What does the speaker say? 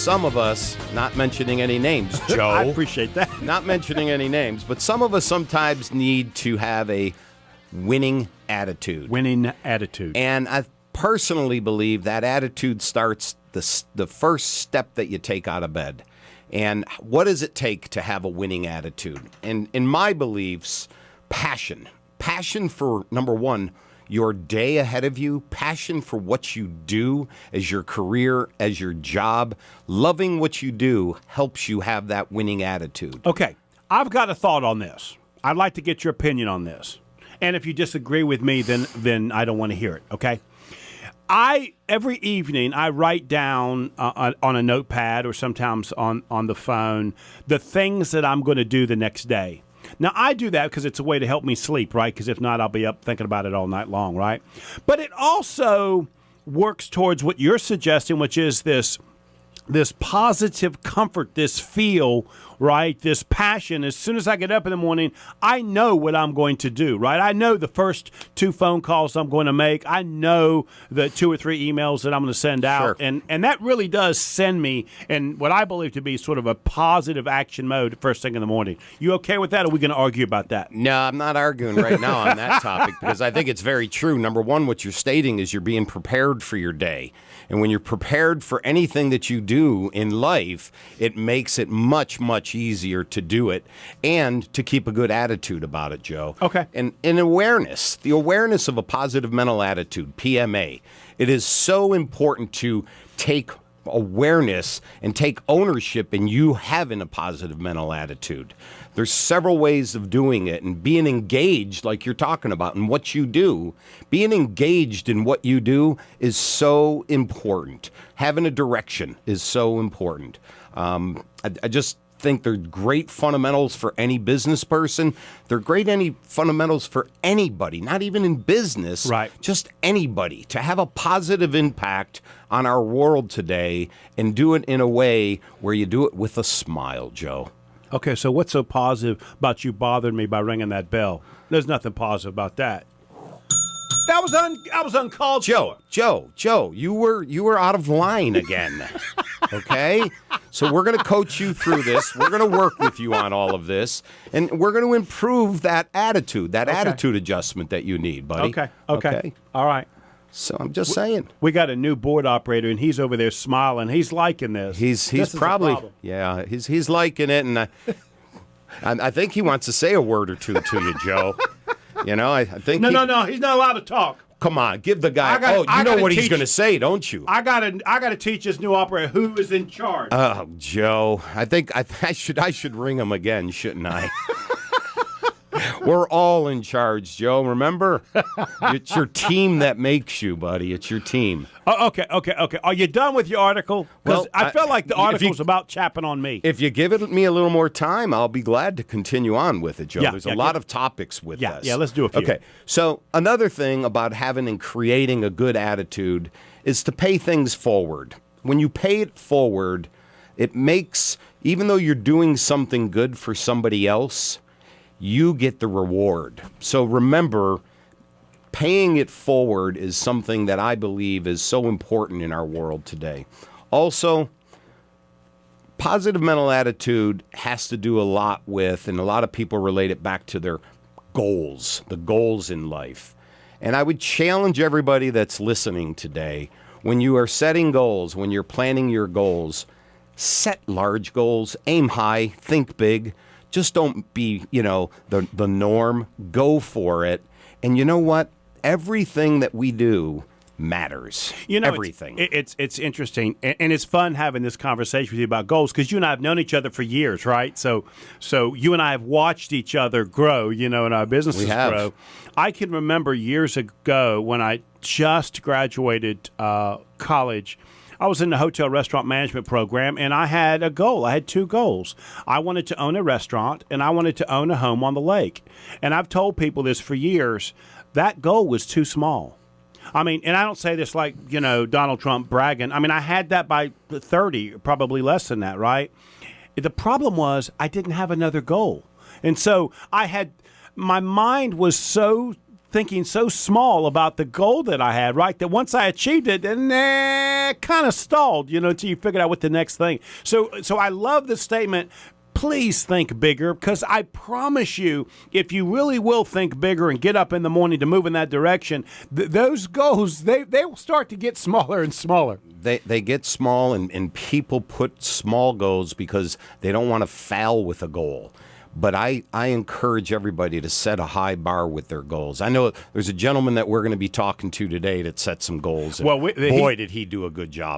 some of us, not mentioning any names, Joe. I appreciate that. Not mentioning any names, but some of us sometimes need to have a winning attitude. Winning attitude. And I personally believe that attitude starts the first step that you take out of bed. And what does it take to have a winning attitude? And in my beliefs, passion. Passion for, number one, your day ahead of you, passion for what you do as your career, as your job. Loving what you do helps you have that winning attitude. Okay, I've got a thought on this. I'd like to get your opinion on this. And if you disagree with me, then I don't want to hear it, okay? Every evening I write down on a notepad or sometimes on the phone the things that I'm going to do the next day. Now, I do that because it's a way to help me sleep, right? Because if not, I'll be up thinking about it all night long, right? But it also works towards what you're suggesting, which is this positive comfort, this feel, right? This passion. As soon as I get up in the morning, I know what I'm going to do, right? I know the first 2 phone calls I'm going to make. I know the 2 or 3 emails that I'm going to send out. Sure. And that really does send me in what I believe to be sort of a positive action mode first thing in the morning. You okay with that, or are we going to argue about that? No, I'm not arguing right now on that topic because I think it's very true. Number one, what you're stating is you're being prepared for your day. And when you're prepared for anything that you do in life, it makes it much, much easier to do it and to keep a good attitude about it, Joe. Okay. And awareness, the awareness of a positive mental attitude, PMA. It is so important to take awareness and take ownership in you having a positive mental attitude. There's several ways of doing it, and being engaged, like you're talking about, in what you do. Being engaged in what you do is so important. Having a direction is so important. I just think they're great fundamentals for any business person. They're great fundamentals for anybody, not even in business, right? Just anybody, to have a positive impact on our world today and do it in a way where you do it with a smile, Joe. Okay, so what's so positive about you bothering me by ringing that bell? There's nothing positive about that. That was uncalled for. Joe, you were out of line again. Okay? So we're going to coach you through this. We're going to work with you on all of this, and we're going to improve that attitude adjustment that you need, buddy. Okay. All right. So I'm just saying. We got a new board operator, and he's over there smiling. He's liking this. He's probably, yeah, he's liking it, and I think he wants to say a word or two to you, Joe. You know, I think No, he's not allowed to talk. Come on, give the guy. You know what he's going to say, don't you? I gotta teach this new operator who is in charge. Oh, Joe, I think I should ring him again, shouldn't I? We're all in charge, Joe. Remember, it's your team that makes you, buddy. It's your team. Oh, okay. Are you done with your article? Because I felt like the article was about chapping on me. If you give me a little more time, I'll be glad to continue on with it, Joe. There's a lot of topics with this. Yeah, let's do a few. Okay, so another thing about having and creating a good attitude is to pay things forward. When you pay it forward, it makes, even though you're doing something good for somebody else, you get the reward. So remember, paying it forward is something that I believe is so important in our world today. Also, positive mental attitude has to do a lot with, and a lot of people relate it back to their goals, the goals in life. And I would challenge everybody that's listening today, when you are setting goals, when you're planning your goals, set large goals, aim high, think big. Just don't be, the norm. Go for it. And you know what? Everything that we do matters. Everything. It's interesting, and it's fun having this conversation with you about goals because you and I have known each other for years, right? So you and I have watched each other grow, and our businesses grow. I can remember years ago when I just graduated college. I was in the hotel restaurant management program, and I had a goal. I had 2 goals. I wanted to own a restaurant, and I wanted to own a home on the lake. And I've told people this for years. That goal was too small. I mean, and I don't say this like, Donald Trump bragging. I mean, I had that by 30, probably less than that, right? The problem was I didn't have another goal. And so my mind was so thinking so small about the goal that I had, right? That once I achieved it, then kind of stalled, until you figured out what the next thing. So I love the statement. Please think bigger, because I promise you, if you really will think bigger and get up in the morning to move in that direction, those goals, they will start to get smaller and smaller. They get small, and people put small goals because they don't want to fail with a goal. But I encourage everybody to set a high bar with their goals. I know there's a gentleman that we're going to be talking to today that set some goals. Well, boy, did he do a good job.